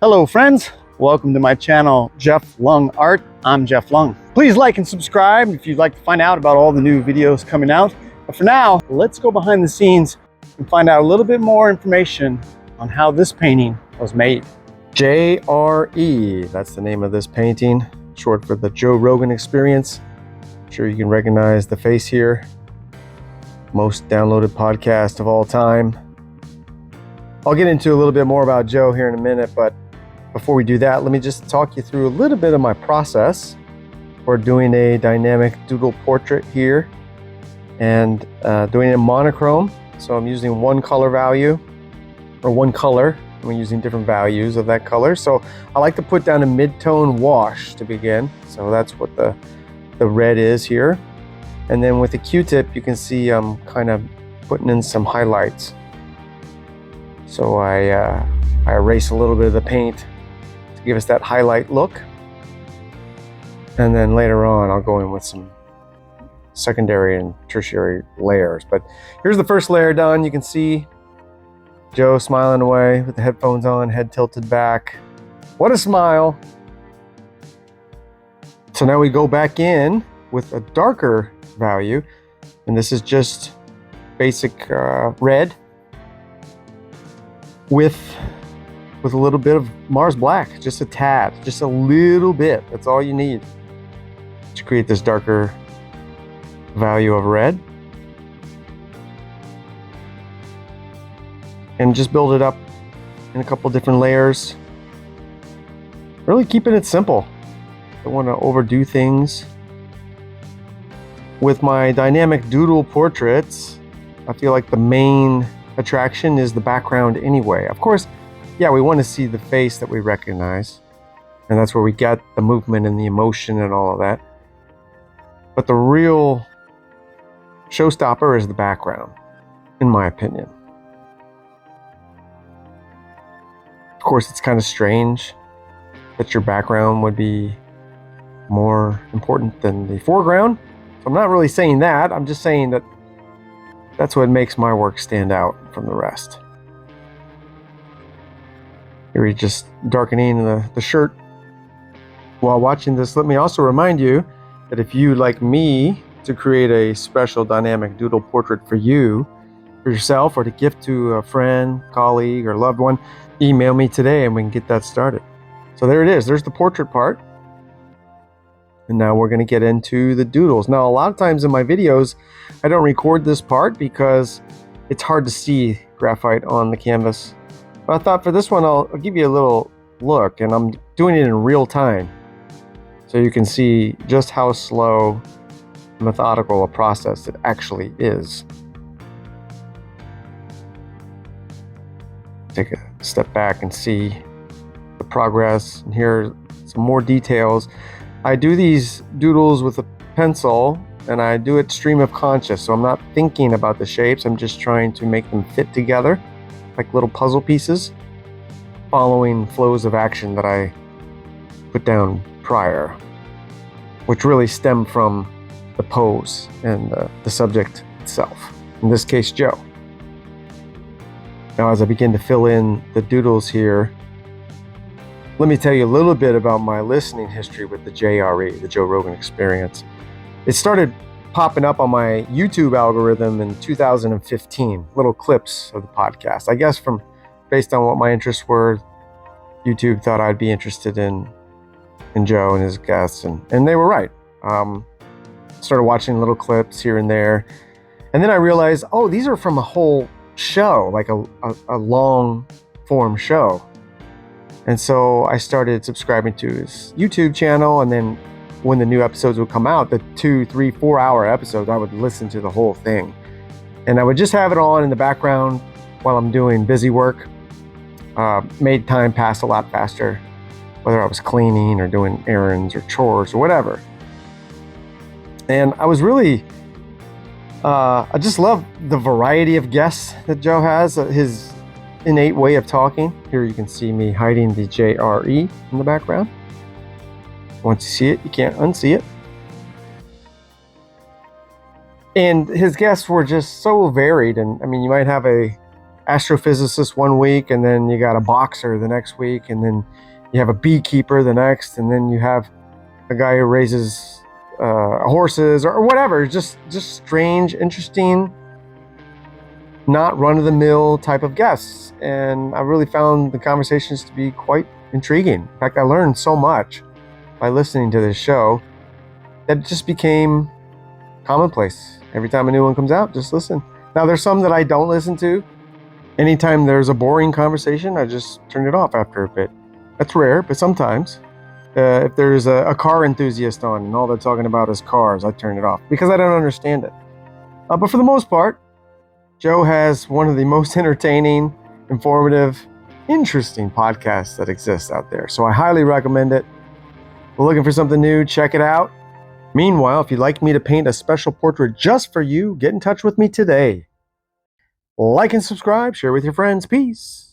Hello friends, welcome to my channel, Jeff Lung Art. I'm Jeff Lung. Please like and subscribe if you'd like to find out about all the new videos coming out. But for now, let's go behind the scenes and find out a little bit more information on how this painting was made. JRE, that's the name of this painting, short for the Joe Rogan Experience. I'm sure you can recognize the face here. Most downloaded podcast of all time. I'll get into a little bit more about Joe here in a minute, but before we do that, let me just talk you through a little bit of my process for doing a dynamic doodle portrait here and doing it in monochrome. So I'm using one color value or one color. I'm using different values of that color. So I like to put down a mid-tone wash to begin. So that's what the red is here. And then with the Q-tip, you can see I'm kind of putting in some highlights. So I erase a little bit of the paint to give us that highlight look. And then later on, I'll go in with some secondary and tertiary layers. But here's the first layer done. You can see Joe smiling away with the headphones on, head tilted back. What a smile. So now we go back in with a darker value. And this is just basic red with a little bit of Mars Black, just a tad, just a little bit. That's all you need to create this darker value of red. And just build it up in a couple different layers. Really keeping it simple. Don't want to overdo things. With my dynamic doodle portraits, I feel like the main attraction is the background anyway. Of course, yeah, we want to see the face that we recognize, and that's where we get the movement and the emotion and all of that. But the real showstopper is the background, in my opinion. Of course, it's kind of strange that your background would be more important than the foreground. So I'm not really saying that. I'm just saying that that's what makes my work stand out from the rest. Here we're just darkening the shirt. While watching this, let me also remind you that if you'd like me to create a special dynamic doodle portrait for you, for yourself, or to gift to a friend, colleague, or loved one, email me today and we can get that started. So there it is. There's the portrait part. And now we're going to get into the doodles. Now, a lot of times in my videos, I don't record this part because it's hard to see graphite on the canvas. But I thought for this one, I'll give you a little look, and I'm doing it in real time. So you can see just how slow, methodical a process it actually is. Take a step back and see the progress. And here are some more details. I do these doodles with a pencil, and I do it stream of conscious. So I'm not thinking about the shapes. I'm just trying to make them fit together like little puzzle pieces, following flows of action that I put down prior, which really stem from the pose and the subject itself, in this case, Joe. Now, as I begin to fill in the doodles here, let me tell you a little bit about my listening history with the JRE, the Joe Rogan Experience. It started popping up on my YouTube algorithm in 2015, little clips of the podcast. I guess based on what my interests were, YouTube thought I'd be interested in Joe and his guests, and they were right. Started watching little clips here and there, and then I realized, oh, these are from a whole show, like a long form show. And so I started subscribing to his YouTube channel, and then when the new episodes would come out, the 2, 3, 4 hour episodes, I would listen to the whole thing. And I would just have it on in the background while I'm doing busy work. Made time pass a lot faster, whether I was cleaning or doing errands or chores or whatever. And I was really, I just love the variety of guests that Joe has, his innate way of talking. Here you can see me hiding the JRE in the background. Once you see it, you can't unsee it. And his guests were just so varied. And I mean, you might have a astrophysicist one week, and then you got a boxer the next week, and then you have a beekeeper the next, and then you have a guy who raises horses or whatever. Just strange, interesting, not run-of-the-mill type of guests. And I really found the conversations to be quite intriguing. In fact, I learned so much by listening to this show that it just became commonplace. Every time a new one comes out, just listen. Now, there's some that I don't listen to. Anytime there's a boring conversation, I just turn it off after a bit. That's rare, but sometimes. If there's a car enthusiast on and all they're talking about is cars, I turn it off because I don't understand it. But for the most part, Joe has one of the most entertaining, informative, interesting podcasts that exists out there. So I highly recommend it. If you're looking for something new, check it out. Meanwhile, if you'd like me to paint a special portrait just for you, get in touch with me today. Like and subscribe, share with your friends. Peace.